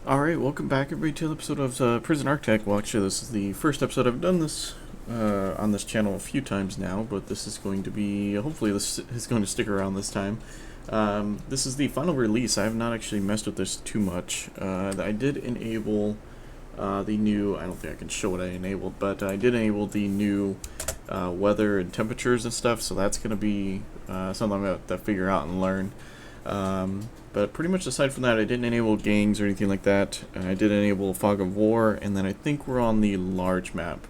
Alright, welcome back everybody to the episode of Prison Architect. Well, actually, this is the first episode I've done this on this channel a few times now, but this is going to be, hopefully this is going to stick around this time. This is the final release. I have not actually messed with this too much. I did enable the new, I don't think I can show what I enabled, but I did enable the new weather and temperatures and stuff, so that's going to be something I'm going to figure out and learn. But pretty much aside from that, I didn't enable gangs or anything like that. I did enable Fog of War, and then I think we're on the large map.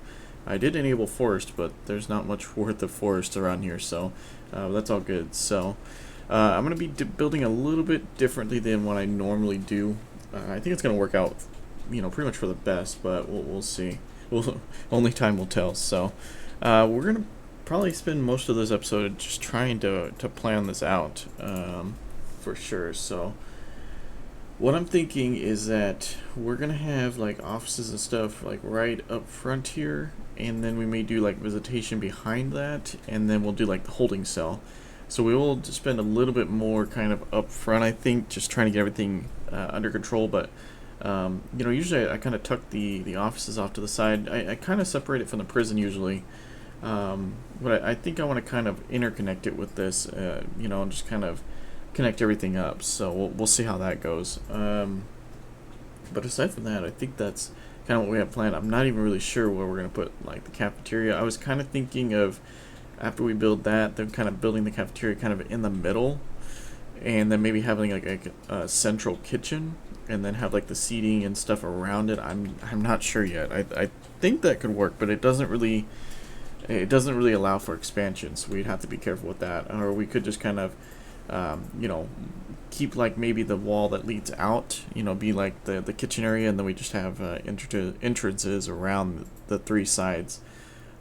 I did enable forest, but there's not much worth of forest around here, so that's all good. So I'm going to be building a little bit differently than what I normally do. I think it's going to work out, pretty much for the best, but we'll see. Only time will tell. So we're going to probably spend most of this episode just trying to plan this out. For sure. So what I'm thinking is that we're gonna have like offices and stuff like right up front here, and then we may do like visitation behind that, and then we'll do like the holding cell. So we will spend a little bit more kind of up front, I think, just trying to get everything under control. But usually I kind of tuck the offices off to the side. I kind of separate it from the prison usually. But I think I want to kind of interconnect it with this, and just kind of connect everything up. So we'll see how that goes. But aside from that, I think that's kind of what we have planned. I'm not even really sure where we're going to put like the cafeteria. I was kind of thinking of, after we build that, then kind of building the cafeteria kind of in the middle, and then maybe having like a central kitchen, and then have like the seating and stuff around it. I'm not sure yet. I think that could work, but it doesn't really allow for expansion, so we'd have to be careful with that. Or we could just kind of keep like maybe the wall that leads out, be like the kitchen area, and then we just have entrances around the three sides.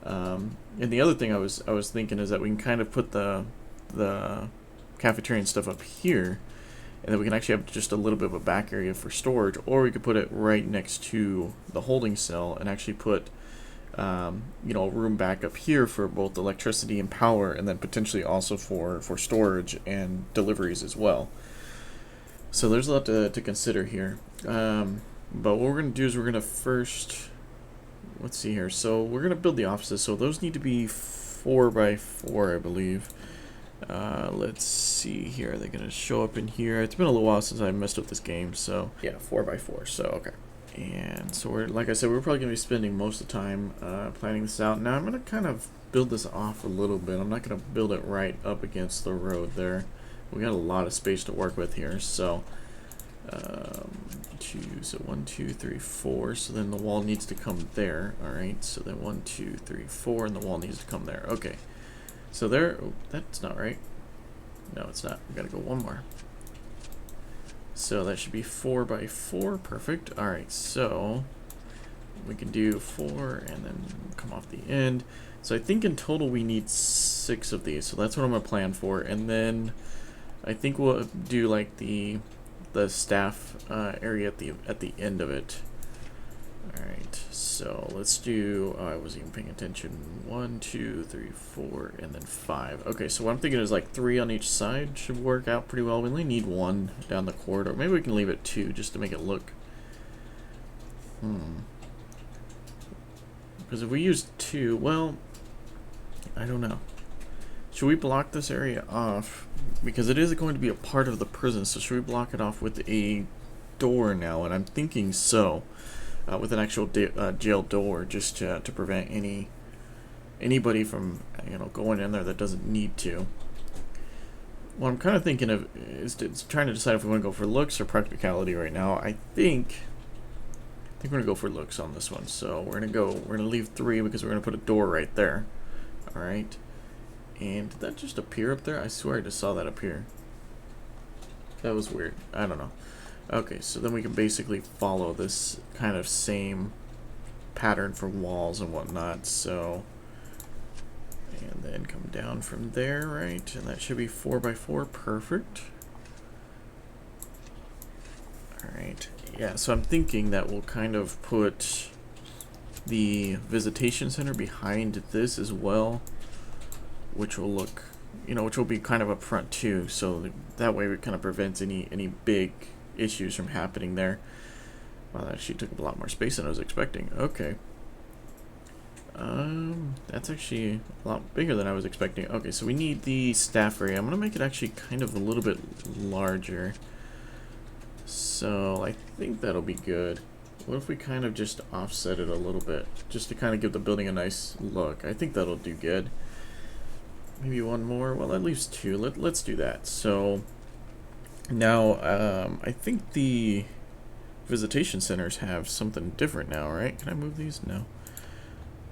And the other thing I was thinking is that we can kind of put the cafeteria and stuff up here, and then we can actually have just a little bit of a back area for storage, or we could put it right next to the holding cell and actually put a room back up here for both electricity and power, and then potentially also for storage and deliveries as well. So there's a lot to consider here. But what we're going to do is we're going to first, let's see here. So we're going to build the offices. So those need to be 4x4, I believe. Let's see here. Are they going to show up in here? It's been a little while since I messed with this game. So yeah, 4x4. So okay. And so like I said, we're probably going to be spending most of the time planning this out. Now I'm going to kind of build this off a little bit. I'm not going to build it right up against the road there. We got a lot of space to work with here. So 1, 2, 3, 4. So then the wall needs to come there. All right. So then 1, 2, 3, 4, and the wall needs to come there. Okay. So there. Oh, that's not right. No, it's not. We got to go one more. So that should be 4x4, perfect. All right, so we can do 4 and then come off the end. So I think in total we need 6 of these. So that's what I'm gonna plan for, and then I think we'll do like the staff area at the end of it. All right, so let's do. Oh, I wasn't even paying attention. 1, 2, 3, 4, and then 5. Okay, so what I'm thinking is like 3 on each side should work out pretty well. We only need 1 down the corridor. Maybe we can leave it 2 just to make it look. Because if we use 2, well, I don't know. Should we block this area off? Because it is going to be a part of the prison. So should we block it off with a door now? And I'm thinking so. With an actual jail door, just to prevent anybody from going in there that doesn't need to. What I'm kind of thinking of is trying to decide if we want to go for looks or practicality right now. I think we're gonna go for looks on this one. So we're gonna leave 3 because we're gonna put a door right there. All right. And did that just appear up there? I swear I just saw that appear. That was weird. I don't know. Okay, so then we can basically follow this kind of same pattern for walls and whatnot. So, and then come down from there, right? And that should be 4x4, perfect. All right, yeah, so I'm thinking that we'll kind of put the visitation center behind this as well, which will look, which will be kind of up front too. So that way it kind of prevents any big issues from happening there. Wow, that actually took up a lot more space than I was expecting. Okay. That's actually a lot bigger than I was expecting. Okay, so we need the staff area. I'm gonna make it actually kind of a little bit larger. So I think that'll be good. What if we kind of just offset it a little bit, just to kind of give the building a nice look? I think that'll do good. Maybe one more. Well, that leaves two. Let's do that. So now, I think the visitation centers have something different now, right? Can I move these? No.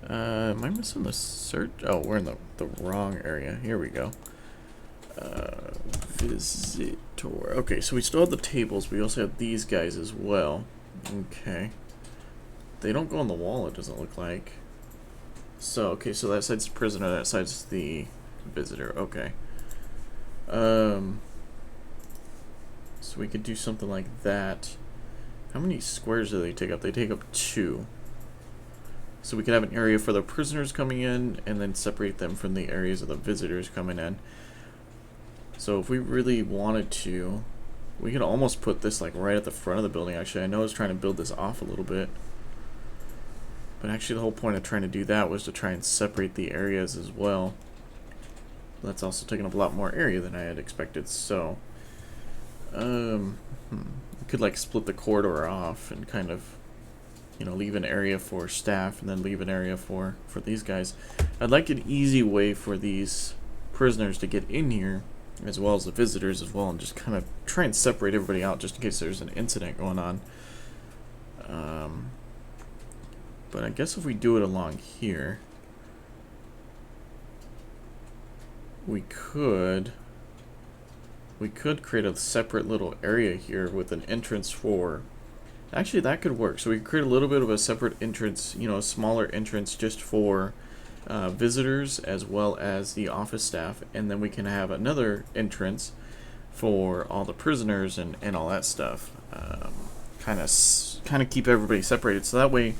Am I missing the search? Oh, we're in the wrong area. Here we go. Visitor. Okay, so we still have the tables. We also have these guys as well. Okay. They don't go on the wall, it doesn't look like. So, okay, so that side's the prisoner, that side's the visitor. Okay. So we could do something like that. How many squares do they take up? They take up 2. So we could have an area for the prisoners coming in and then separate them from the areas of the visitors coming in. So if we really wanted to, we could almost put this like right at the front of the building. Actually, I know I was trying to build this off a little bit, but actually the whole point of trying to do that was to try and separate the areas as well. That's also taking up a lot more area than I had expected. So we could like split the corridor off and kind of, you know, leave an area for staff and then leave an area for these guys. I'd like an easy way for these prisoners to get in here, as well as the visitors as well, and just kind of try and separate everybody out just in case there's an incident going on. But I guess if we do it along here, we could create a separate little area here with an entrance for, actually that could work. So we could create a little bit of a separate entrance, you know, a smaller entrance just for visitors as well as the office staff, and then we can have another entrance for all the prisoners and all that stuff. Kind of keep everybody separated, so that way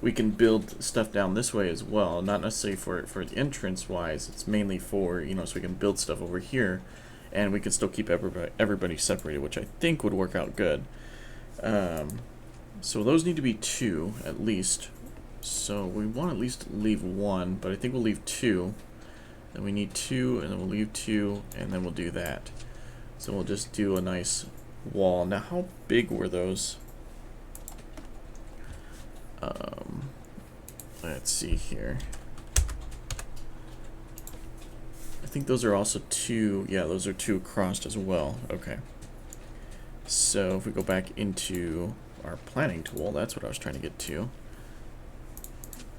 we can build stuff down this way as well. Not necessarily for the entrance wise, it's mainly for, you know, so we can build stuff over here, and we can still keep everybody separated, which I think would work out good. So those need to be 2 at least. So we want to at least leave 1, but I think we'll leave 2. Then we need 2, and then we'll leave 2, and then we'll do that. So we'll just do a nice wall. Now, how big were those? Let's see here. I think those are also 2. Yeah, those are 2 across as well. Okay. So if we go back into our planning tool, that's what I was trying to get to.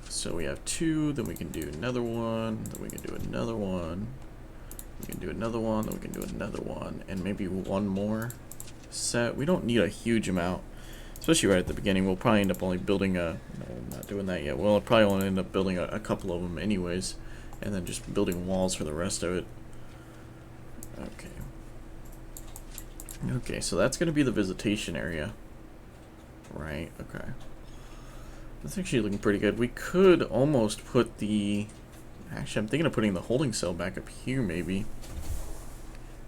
So we have 2, then we can do another one, then we can do another one, we can do another one, then we can do another one, and maybe one more set. We don't need a huge amount, especially right at the beginning. We'll probably end up only building a, no, I'm not doing that yet. We'll probably only end up building a couple of them anyways, and then just building walls for the rest of it. Okay. Okay, so that's going to be the visitation area. Right, okay. That's actually looking pretty good. We could almost put the... Actually, I'm thinking of putting the holding cell back up here, maybe.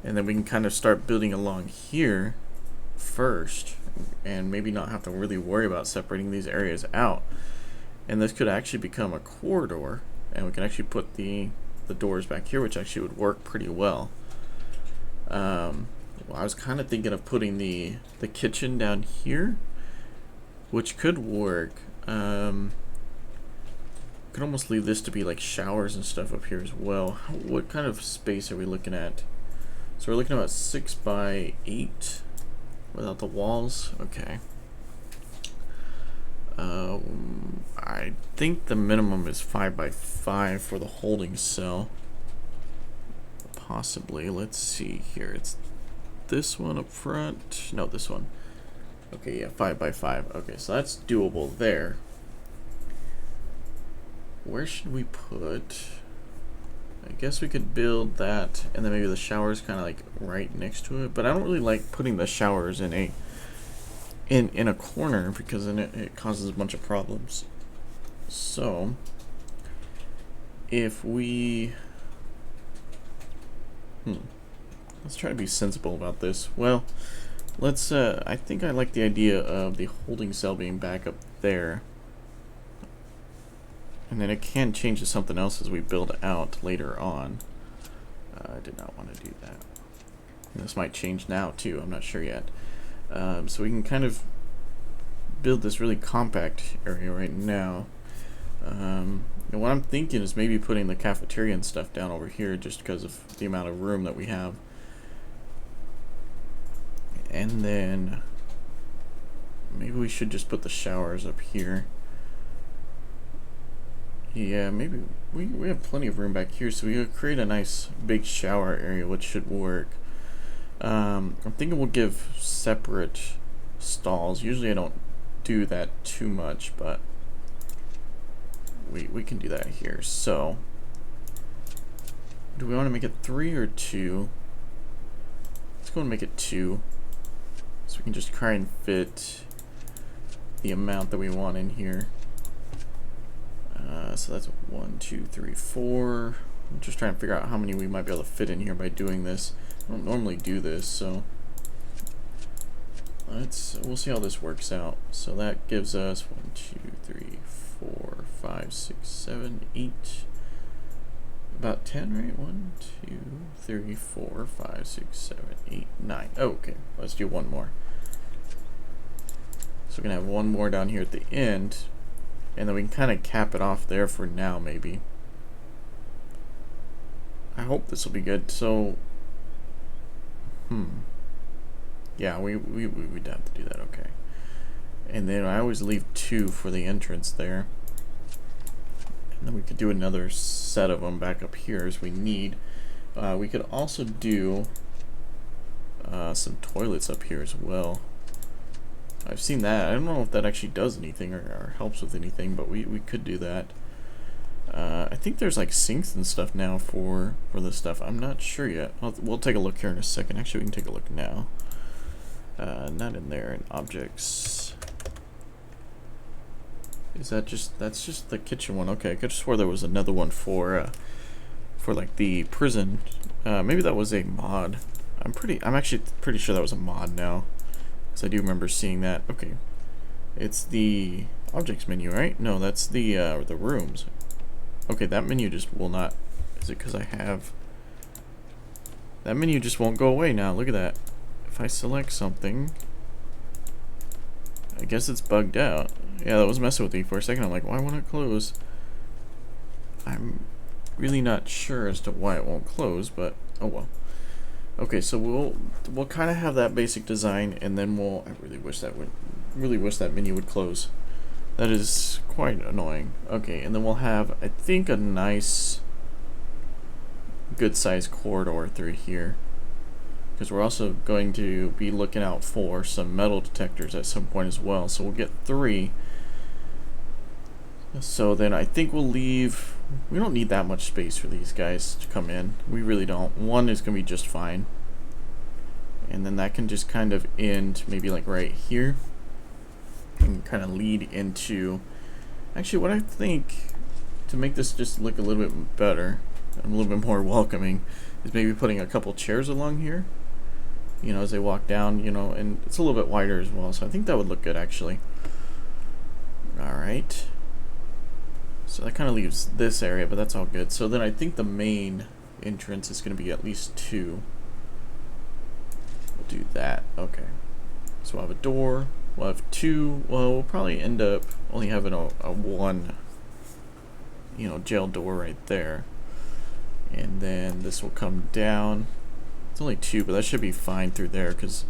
And then we can kind of start building along here first. And maybe not have to really worry about separating these areas out. And this could actually become a corridor. And we can actually put the doors back here, which actually would work pretty well. Well, I was kind of thinking of putting the kitchen down here, which could work. Could almost leave this to be like showers and stuff up here as well. What kind of space are we looking at? So we're looking at about 6 by 8 without the walls. Okay. I think the minimum is 5 by 5 for the holding cell. Possibly. Let's see here. It's this one up front. No, this one. Okay, yeah, 5 by 5. Okay, so that's doable there. Where should we put? I guess we could build that, and then maybe the shower's kind of like right next to it. But I don't really like putting the showers in a corner, because then it causes a bunch of problems. So if we let's try to be sensible about this. Well, let's, I think I like the idea of the holding cell being back up there. And then it can change to something else as we build out later on. I did not want to do that. And this might change now too, I'm not sure yet. So we can kind of build this really compact area right now. And what I'm thinking is maybe putting the cafeteria and stuff down over here just because of the amount of room that we have. And then maybe we should just put the showers up here. Yeah, maybe we have plenty of room back here, so we could create a nice big shower area, which should work. I'm thinking we'll give separate stalls. Usually I don't do that too much, but we can do that here. So, do we want to make it 3 or 2? Let's go and make it 2. So we can just try and fit the amount that we want in here. So that's 1, 2, 3, 4. I'm just trying to figure out how many we might be able to fit in here by doing this. I don't normally do this, so we'll see how this works out. So that gives us 1, 2, 3, 4, 5, 6, 7, 8. About 10, right? 1, 2, 3, 4, 5, 6, 7, 8, 9. Oh, okay, let's do one more. So we're gonna have one more down here at the end. And then we can kind of cap it off there for now, maybe. I hope this will be good. So, yeah, we'd have to do that. Okay. And then I always leave 2 for the entrance there. And then we could do another set of them back up here as we need. We could also do some toilets up here as well. I've seen that. I don't know if that actually does anything or helps with anything, but we could do that. I think there's like sinks and stuff now for this stuff. I'm not sure yet. We'll take a look here in a second. Actually, we can take a look now. Not in there. In objects. Is that just... That's just the kitchen one. Okay, I could have swore there was another one for like the prison. Maybe that was a mod. I'm actually pretty sure that was a mod now. Because I do remember seeing that. Okay. It's the objects menu, right? No, that's the rooms. Okay, that menu just will not... Is it because I have... That menu just won't go away now. Look at that. If I select something... I guess it's bugged out. Yeah, that was messing with me for a second. I'm like, why won't it close? I'm really not sure as to why it won't close, but oh well. Okay, so we'll kind of have that basic design, and then I really wish that menu would close. That is quite annoying. Okay, and then we'll have, I think, a nice, good sized corridor through here, because we're also going to be looking out for some metal detectors at some point as well. So we'll get 3. So then I think we'll leave... We don't need that much space for these guys to come in. We really don't. 1 is going to be just fine. And then that can just kind of end maybe like right here. And kind of lead into... Actually, what I think to make this just look a little bit better, and a little bit more welcoming, is maybe putting a couple chairs along here. You know, as they walk down, you know, and it's a little bit wider as well. So I think that would look good, actually. Alright. So that kind of leaves this area, but that's all good. So then I think the main entrance is going to be at least 2. We'll do that. Okay. So we'll have a door. We'll have 2. Well, we'll probably end up only having a 1, you know, jail door right there. And then this will come down. It's only 2, but that should be fine through there because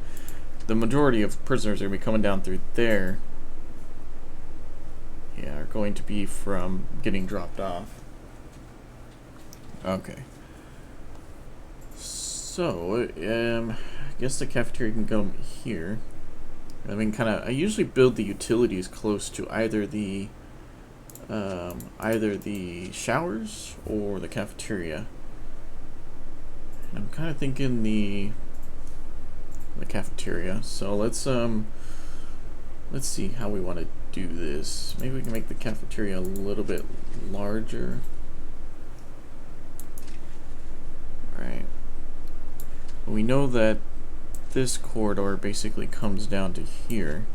the majority of prisoners are going to be coming down through there. Yeah, are going to be from getting dropped off. Okay. So, I guess the cafeteria can go here. I mean, I usually build the utilities close to either the showers or the cafeteria. And I'm kind of thinking the cafeteria. So let's see how we want to do this. Maybe we can make the cafeteria a little bit larger. Right. We know that this corridor basically comes down to here.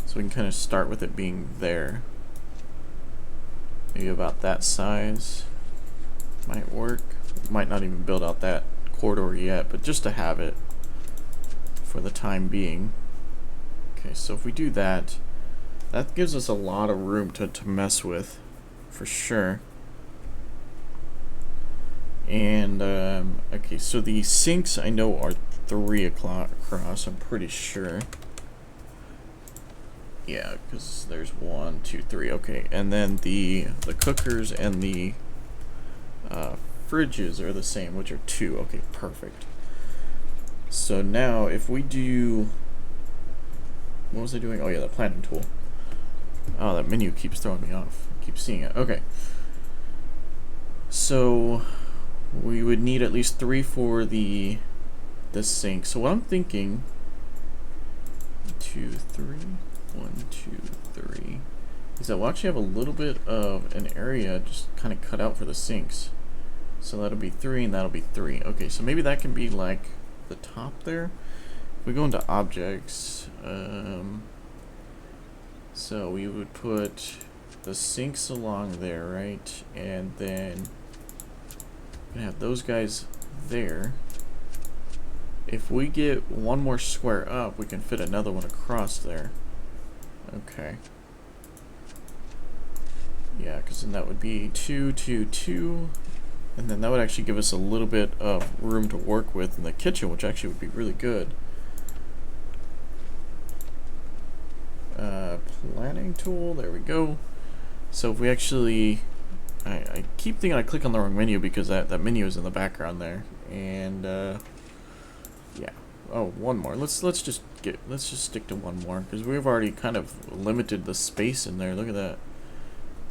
So we can kind of start with it being there. Maybe about that size might work. Might not even build out that corridor yet, but just to have it for the time being. Okay, so if we do that, that gives us a lot of room to mess with, for sure. And, okay, so the sinks I know are 3 o'clock across, I'm pretty sure. Yeah, because there's 1, 2, 3, okay. And then the cookers and the fridges are the same, which are 2. Okay, perfect. So now, if we do... What was I doing? Oh yeah, the planning tool. Oh, that menu keeps throwing me off. I keep seeing it. Okay. So we would need at least 3 for the sink. So what I'm thinking, 2, 3, 1, 2, 3, is that we'll actually have a little bit of an area just kind of cut out for the sinks. So that'll be 3 and that'll be 3. Okay, so maybe that can be like the top there. If we go into objects, so we would put the sinks along there, right? And then we're gonna have those guys there. If we get 1 more square up, we can fit another one across there. Okay. Yeah, because then that would be 2, 2, 2. And then that would actually give us a little bit of room to work with in the kitchen, which actually would be really good. Planning tool, there we go. So if we actually, I keep thinking I click on the wrong menu because that menu is in the background there. And yeah. Oh, 1 more. Let's just stick to 1 more because we've already kind of limited the space in there. Look at that.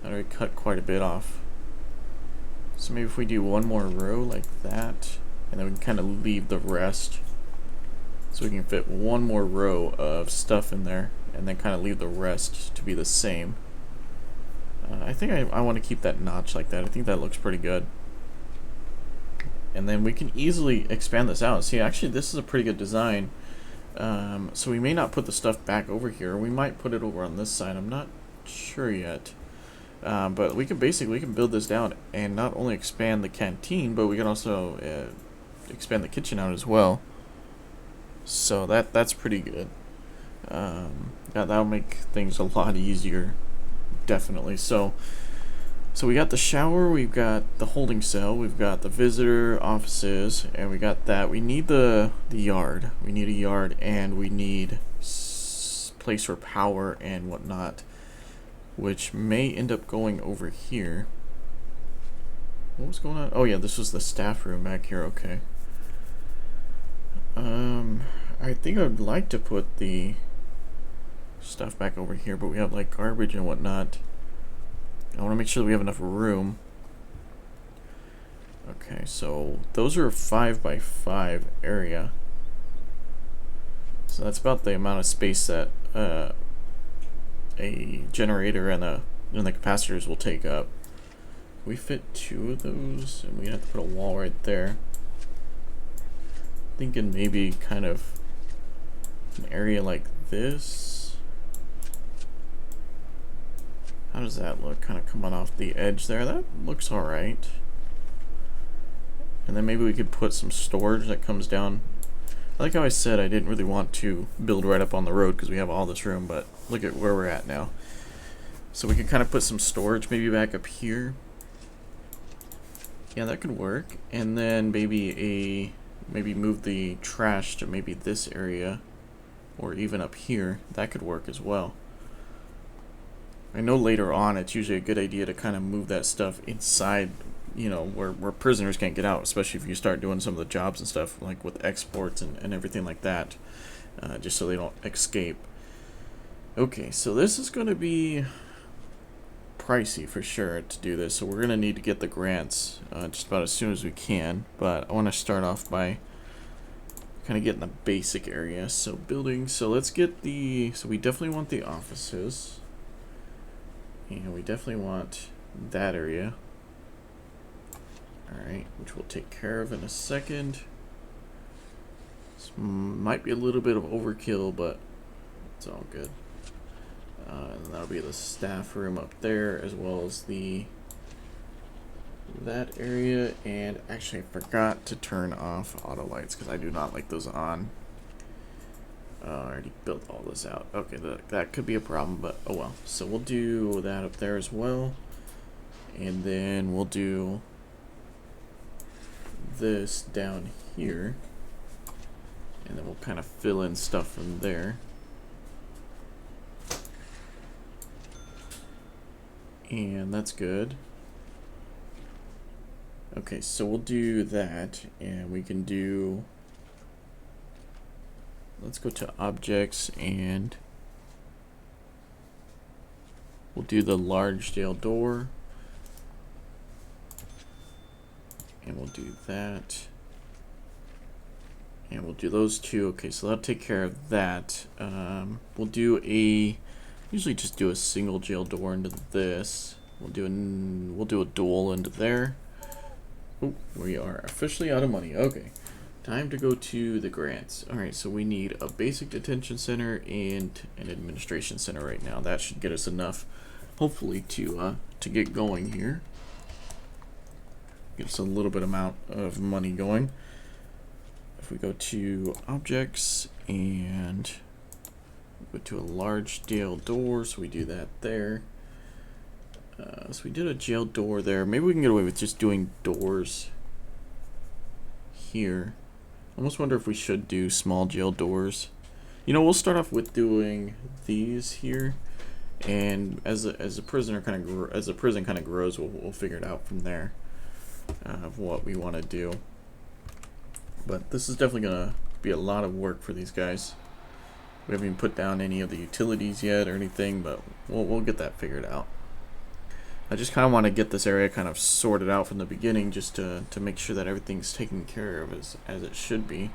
That already cut quite a bit off. So maybe if we do 1 more row like that, and then we can kind of leave the rest. So we can fit 1 more row of stuff in there, and then kind of leave the rest to be the same. I think I want to keep that notch like that. I think that looks pretty good. And then we can easily expand this out. See, actually this is a pretty good design. So we may not put the stuff back over here. We might put it over on this side. I'm not sure yet. But we can build this down and not only expand the canteen, but we can also expand the kitchen out as well. So that's pretty good. That'll make things a lot easier, definitely. So we got the shower, we've got the holding cell, we've got the visitor offices, and we got that. We need the yard. We need a yard, and we need place for power and whatnot, which may end up going over here. What was going on? Oh yeah, this was the staff room back here. Okay. I think I would like to put the stuff back over here, but we have like garbage and whatnot. I want to make sure that we have enough room. Okay, so those are a 5x5 area. So that's about the amount of space that a generator and the capacitors will take up. We fit 2 of those, and we have to put a wall right there. Thinking maybe kind of an area like this. How does that look? Kind of coming off the edge there. That looks alright. And then maybe we could put some storage that comes down. Like how I said, I didn't really want to build right up on the road because we have all this room, but look at where we're at now. So we could kind of put some storage maybe back up here. Yeah, that could work. And then maybe move the trash to maybe this area, or even up here. That could work as well. I know later on it's usually a good idea to kind of move that stuff inside, you know, where prisoners can't get out, especially if you start doing some of the jobs and stuff, like with exports and everything like that, just so they don't escape. Okay, so this is going to be pricey for sure to do this, so we're going to need to get the grants just about as soon as we can, but I want to start off by kind of getting the basic area. So buildings, so let's get so we definitely want the offices, and we definitely want that area. Alright, which we'll take care of in a second. This might be a little bit of overkill, but it's all good. And that'll be the staff room up there, as well as that area. And actually, I forgot to turn off auto lights because I do not like those on. I already built all this out. Okay, that could be a problem, but oh well. So we'll do that up there as well. And then we'll do this down here. And then we'll kind of fill in stuff from there. And that's good. Okay, so we'll do that, and we can do... Let's go to objects, and we'll do the large jail door. And we'll do that. And we'll do those two. Okay, so that'll take care of that. We'll do usually just do a single jail door into this. We'll do a dual into there. Oh, we are officially out of money. Okay, time to go to the grants. All right, so we need a basic detention center and an administration center right now. That should get us enough, hopefully, to get going here. Get us a little bit amount of money going. If we go to objects and go to a large jail door, so we do that there. So we did a jail door there. Maybe we can get away with just doing doors here. I almost wonder if we should do small jail doors. You know, we'll start off with doing these here, and as a prison kind of grows, we'll figure it out from there of what we want to do. But this is definitely gonna be a lot of work for these guys. We haven't even put down any of the utilities yet or anything, but we'll get that figured out. I just kind of want to get this area kind of sorted out from the beginning, just to make sure that everything's taken care of as it should be.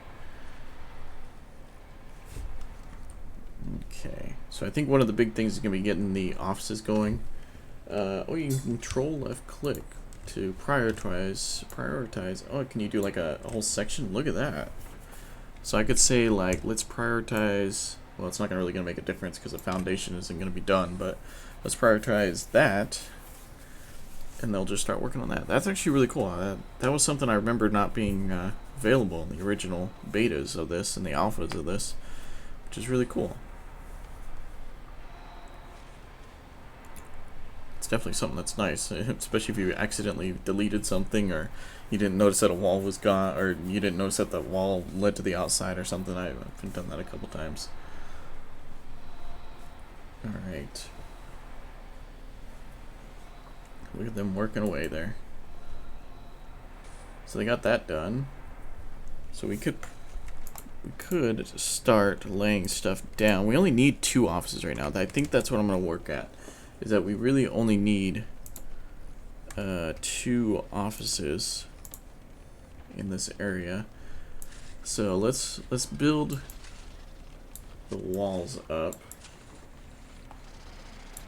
Okay, so I think one of the big things is going to be getting the offices going. Oh, you can control left click to prioritize. Oh, can you do like a whole section? Look at that. So I could say, like, let's prioritize. Well, it's not really going to make a difference because the foundation isn't going to be done, but let's prioritize that. And they'll just start working on that. That's actually really cool. That was something I remember not being available in the original betas of this and the alphas of this, which is really cool. It's definitely something that's nice, especially if you accidentally deleted something, or you didn't notice that a wall was gone, or you didn't notice that the wall led to the outside or something. I've done that a couple times. All right. Look at them working away there. So they got that done. So we could start laying stuff down. We only need 2 offices right now. I think that's what I'm going to work at. Is that we really only need 2 offices in this area. So let's build the walls up.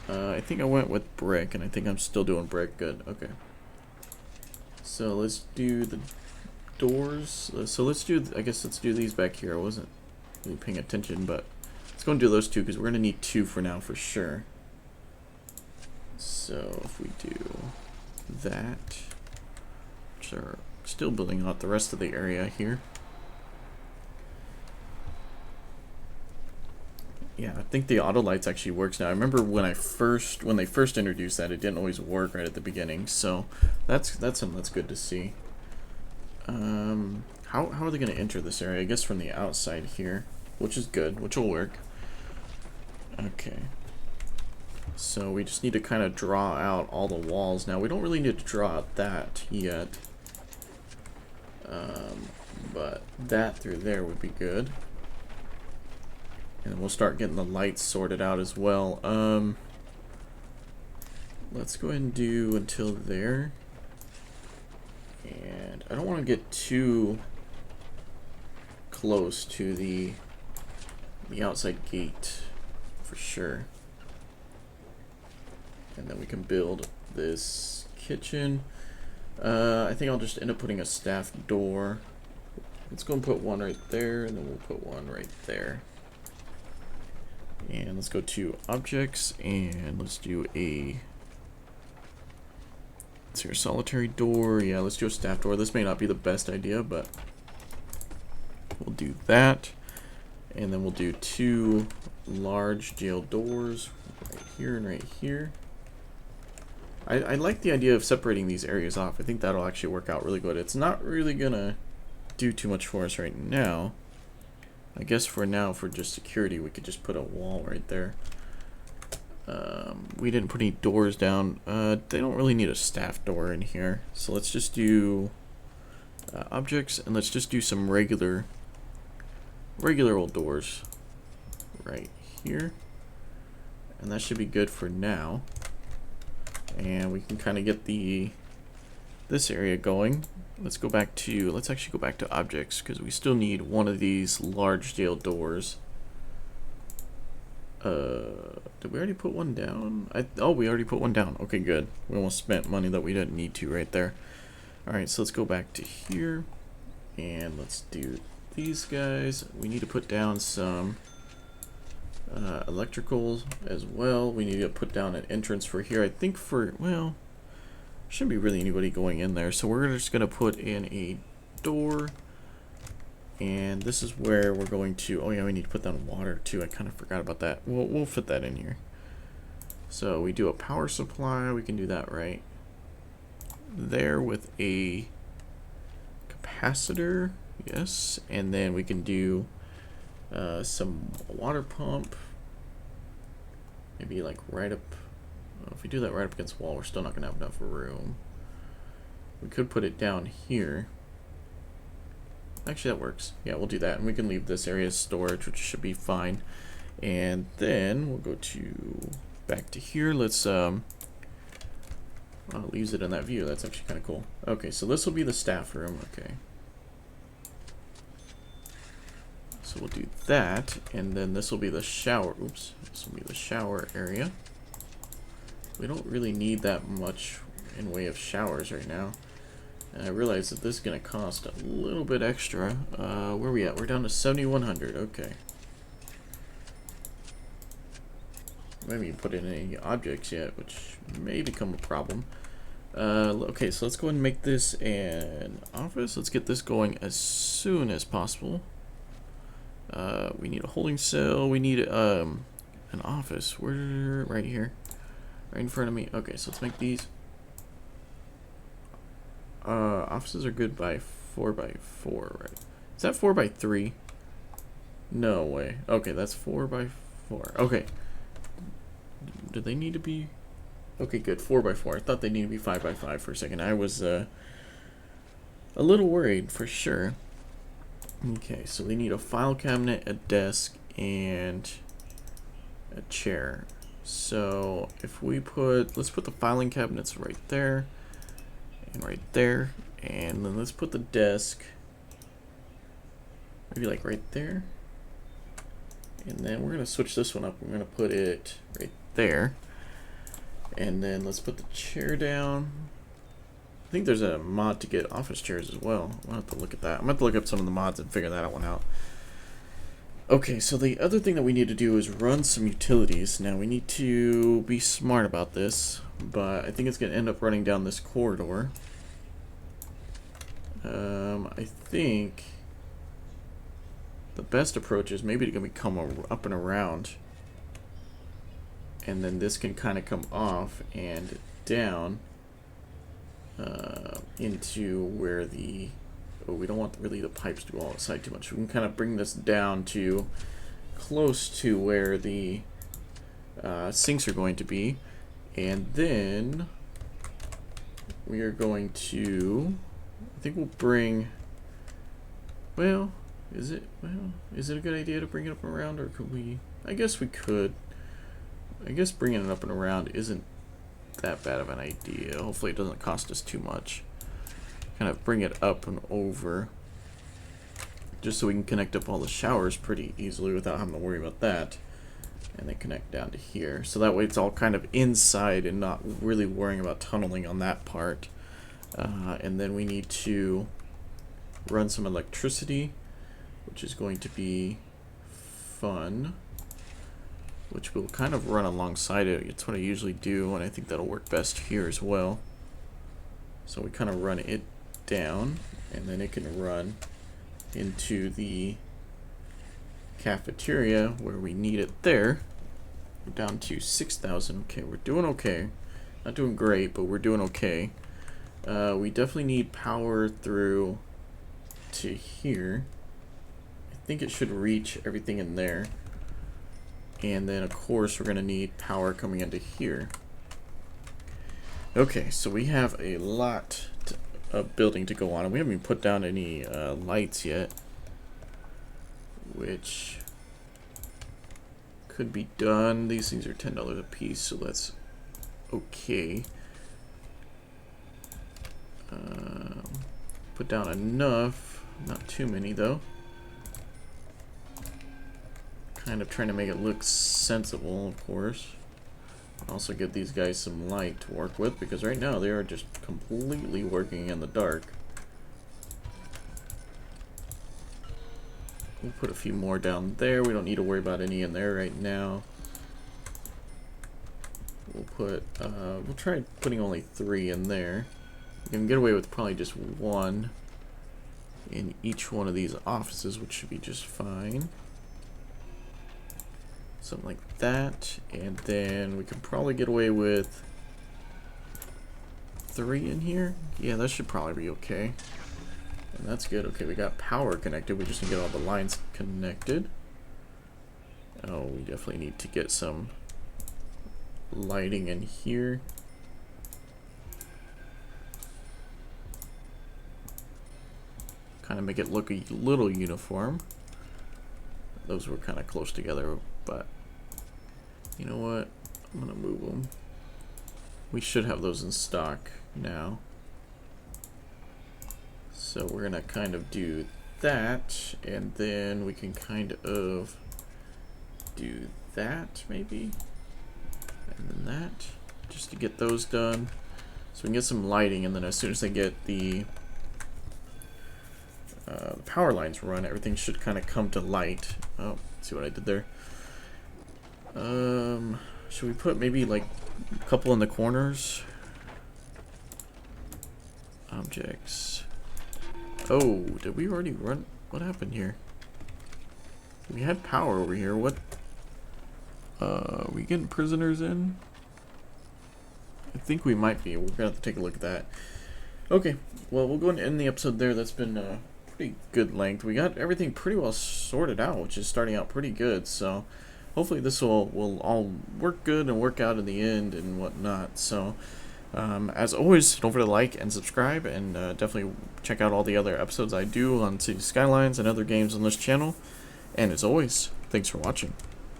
I think I went with brick, and I think I'm still doing brick. Good. Okay. So let's do the doors. So let's do, I guess let's do these back here. I wasn't really paying attention, but let's go and do those 2 because we're going to need 2 for now for sure. So if we do that, which are still building out the rest of the area here. Yeah, I think the auto lights actually works now. I remember when they first introduced that, it didn't always work right at the beginning. So that's something that's good to see. How are they going to enter this area? I guess from the outside here, which is good, which will work. Okay. So we just need to kind of draw out all the walls. Now we don't really need to draw out that yet. But that through there would be good. And we'll start getting the lights sorted out as well. Let's go ahead and do until there. And I don't want to get too close to the outside gate for sure. And then we can build this kitchen. I think I'll just end up putting a staff door let's go and put one right there, and then we'll put one right there. And let's go to objects, and let's do a, let's see, a solitary door. Yeah, let's do a staff door. This may not be the best idea, but we'll do that. And then we'll do 2 large jail doors right here and right here. I like the idea of separating these areas off. I think that'll actually work out really good. It's not really gonna do too much for us right now. I guess for now, for just security, we could just put a wall right there. We didn't put any doors down. They don't really need a staff door in here. So let's just do objects, and let's just do some regular old doors right here. And that should be good for now. And we can kind of get this area going. Let's actually go back to objects, because we still need one of these large jail doors. Did we already put one down? Oh, we already put one down. Okay, good. We almost spent money that we didn't need to right there. Alright, so let's go back to here, and let's do these guys. We need to put down some electricals as well. We need to put down an entrance for here. I think well, shouldn't be really anybody going in there, so we're just going to put in a door, and this is where we're going to, oh yeah, we need to put down water too. I kind of forgot about that. We'll fit that in here. So we do a power supply. We can do that right there with a capacitor, yes, and then we can do some water pump, maybe like right up. If we do that right up against the wall, we're still not gonna have enough room. We could put it down here. Actually, that works. Yeah, we'll do that, and we can leave this area as storage, which should be fine. And then we'll go to back to here. Let's leaves it in that view. That's actually kind of cool. Okay, so this will be the staff room. Okay. So we'll do that, and then this will be the shower. Oops, this will be the shower area. We don't really need that much in way of showers right now. And I realize that this is going to cost a little bit extra. Where are we at? We're down to 7,100. Okay. We haven't even put in any objects yet, which may become a problem. Okay, so let's go ahead and make this an office. Let's get this going as soon as possible. We need a holding cell. We need an office. We're right here, right in front of me. Okay, so let's make these. Offices are good by 4x4, right? Is that 4x3? No way. Okay, that's 4x4. Okay. Do they need to be? Okay, good. 4x4. I thought they needed to be 5x5 for a second. I was a little worried for sure. Okay, so we need a file cabinet, a desk, and a chair. So if we let's put the filing cabinets right there, and right there, and then let's put the desk maybe like right there. And then we're gonna switch this one up. We're gonna put it right there. And then let's put the chair down. I think there's a mod to get office chairs as well. I'll have to look at that. I'm gonna have to look up some of the mods and figure that one out. Okay, so the other thing that we need to do is run some utilities. Now we need to be smart about this, but I think it's gonna end up running down this corridor. I think the best approach is maybe to come up and around, and then this can kind of come off and down into where the, oh, we don't want really the pipes to go outside too much. We can kind of bring this down to close to where the sinks are going to be, and then we are going to, I think we'll bring, well, is it a good idea to bring it up and around, or could we? I guess we could. I guess bringing it up and around isn't that bad of an idea. Hopefully it doesn't cost us too much. Kind of bring it up and over, just so we can connect up all the showers pretty easily without having to worry about that. And then connect down to here. So that way it's all kind of inside and not really worrying about tunneling on that part. And then we need to run some electricity, which is going to be fun, which will kind of run alongside it. It's what I usually do, and I think that'll work best here as well. So we kind of run it down, and then it can run into the cafeteria where we need it there. We're down to 6,000. Okay, we're doing okay. Not doing great, but we're doing okay. We definitely need power through to here. I think it should reach everything in there. And then, of course, we're going to need power coming into here. Okay, so we have a lot of building to go on. And we haven't even put down any lights yet, which could be done. These things are $10 a piece, so that's okay. Put down enough, not too many though. Kind of trying to make it look sensible, of course. Also give these guys some light to work with, because right now they are just completely working in the dark. We'll put a few more down there. We don't need to worry about any in there right now. We'll put, we'll try putting only 3 in there. We can get away with probably just 1 in each one of these offices, which should be just fine. Something like that. And then we can probably get away with 3 in here. Yeah, that should probably be okay. And that's good. Okay, we got power connected. We just need to get all the lines connected. Oh, we definitely need to get some lighting in here. Kind of make it look a little uniform. Those were kind of close together, but you know what? I'm gonna move them. We should have those in stock now. So we're gonna kind of do that, and then we can kind of do that maybe, and then that, just to get those done. So we can get some lighting, and then as soon as I get the power lines run, everything should kind of come to light. Oh, see what I did there. Should we put maybe like a couple in the corners? Objects. Oh, did we already run? What happened here? We had power over here. What? Are we getting prisoners in? I think we might be. We're gonna have to take a look at that. Okay, well, we'll go and end the episode there. That's been pretty good length. We got everything pretty well sorted out, which is starting out pretty good. So hopefully this will all work good and work out in the end and whatnot. So as always, don't forget to like and subscribe, and definitely check out all the other episodes I do on City Skylines and other games on this channel. And as always, thanks for watching.